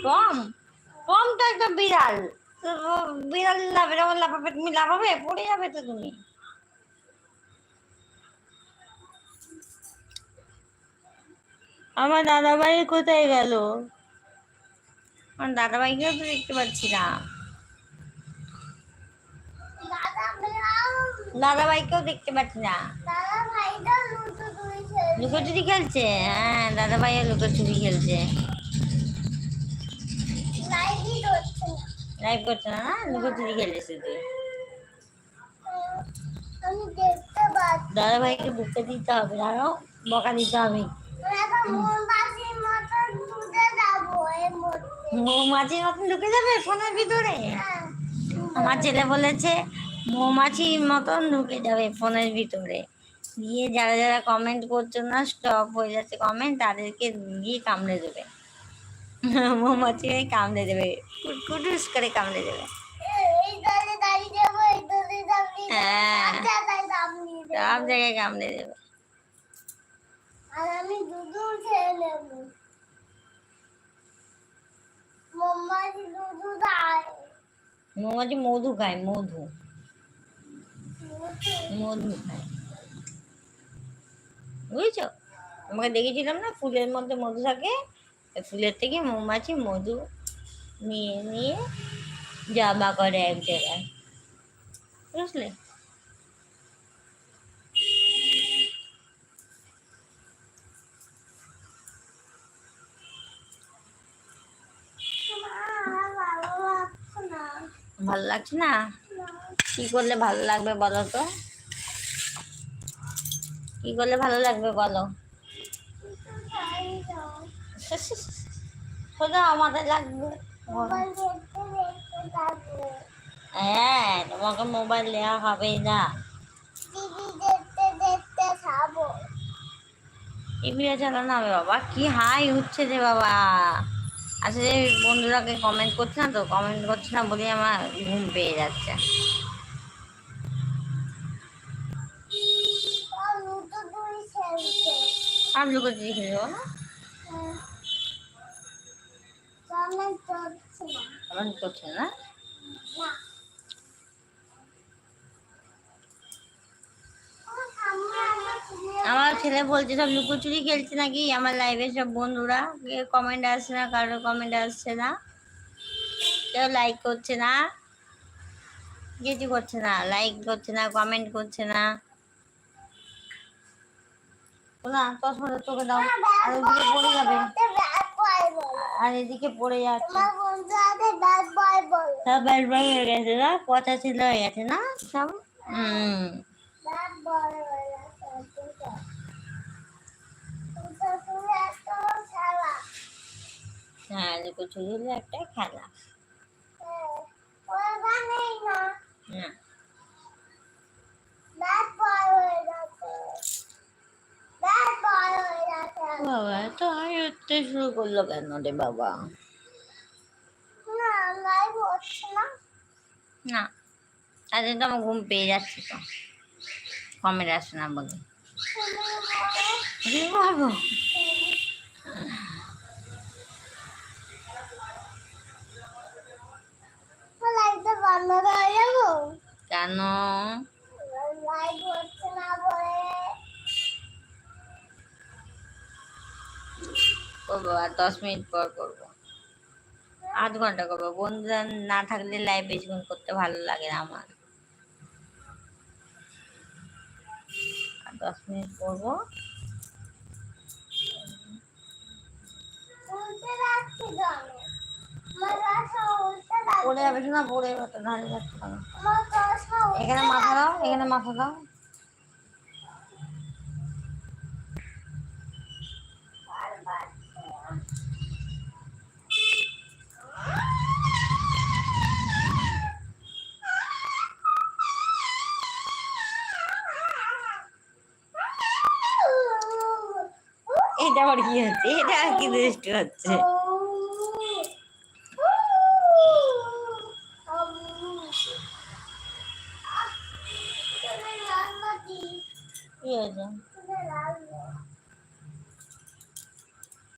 কম কম তো একটা বিড়াল, বিড়াল লাফাবে, তুমি লাফাবে, পড়ে যাবে তো তুমি। আমার দাদাভাই কোথায় গেল? আমার দাদাভাইকেও তো দেখতে পাচ্ছি না। দাদাভাইকেও দেখতে পাচ্ছি না। লুকোচুরি খেলছে? হ্যাঁ, দাদাভাইও লুকোচুরি খেলছে। লাইভ করছে না, লুকোচুরি খেলছে শুধু। দাদাভাইকে বুঝতে দিতে হবে, আরো বকা দিতে হবে। মৌমাছির মতন ঢুকে যাবে ফোনের ভিতরে। আমার ছেলে বলেছে মৌমাছির মতন ঢুকে যাবে ফোনের ভিতরে, গিয়ে যারা যারা কমেন্ট করছো না, স্টপ হয়ে যাচ্ছে কমেন্ট, তাদেরকে গিয়ে কামড়ে দেবে। মৌমাছি কামড়ে দেবে, কুটকুটুস করে কামড়ে দেবে। হ্যাঁ, সব জায়গায় কামড়ে দেবে। আর আমি দুধু খেয়ে নেব। মৌমাছি দুধু খায়। মৌমাছি মধু খায়, মধু মধু খায়, বুঝেছো? আমাকে দেখেছিলাম না, ফুলের মধ্যে মধু থাকে, ফুলের থেকে মৌমাছি মধু নিয়ে নিয়ে জমা করে এক জায়গায়, বুঝলে? ভালো লাগছে না? কি করলে ভালো লাগবে বলো তো? কি করলে ভালো লাগবে বলো? সোজা আমাদের লাগবে। হ্যাঁ, তোমাকে মোবাইল দেওয়া হবে না। টিভিও চালানো হবে বাবা? কি হাই উঠছে রে বাবা। আসলে বন্ধুরাকে কমেন্ট করছে না তো, কমেন্ট করছে না বলে আমার ঘুম পেয়ে যাচ্ছে। আর লুকোচুরি খেলবো না? কমেন্ট করছে না? আমার ছেলে বলছে সব লুকোচুরি খেলছে নাকি আমার লাইভে, সব বন্ধুরা কমেন্ট আসছে না, কারোর কমেন্ট আসছে না, কেউ লাইক করছে না, কিছু করছে না, লাইক করছে না, কমেন্ট করছে না। না, চশমাটা তোকে দাও, আর ওইদিকে পড়ে যাবে, আর এদিকে পড়ে যাচ্ছে, সব ব্যাট বল হয়ে গেছে না, পচা ছিল হয়ে গেছে না সব। হ্যাঁ, লুকোচুরি হলো একটা খেলা। বাবা এত হাই উঠতে শুরু করলো কেন রে বাবা? না, আজকে তো আমার ঘুম পেয়ে যাচ্ছে তো, কমেন্ট আসছে না বলে। ঘুমাবো? কেন? করবো, আর 10 মিনিট পর করবো, 8 ঘন্টা করবো। বন্ধুরা না থাকলে লাইভ বেশিক্ষণ করতে ভালো লাগে না আমার। আর 10 মিনিট করবো। পড়ে যাবে না, পড়ে যাবে না, এখানে মাথা দাও, এখানে মাথা দাও। এটা আবার কি হচ্ছে? এটা আর কি দৃষ্টি হচ্ছে? কি হয়েছে?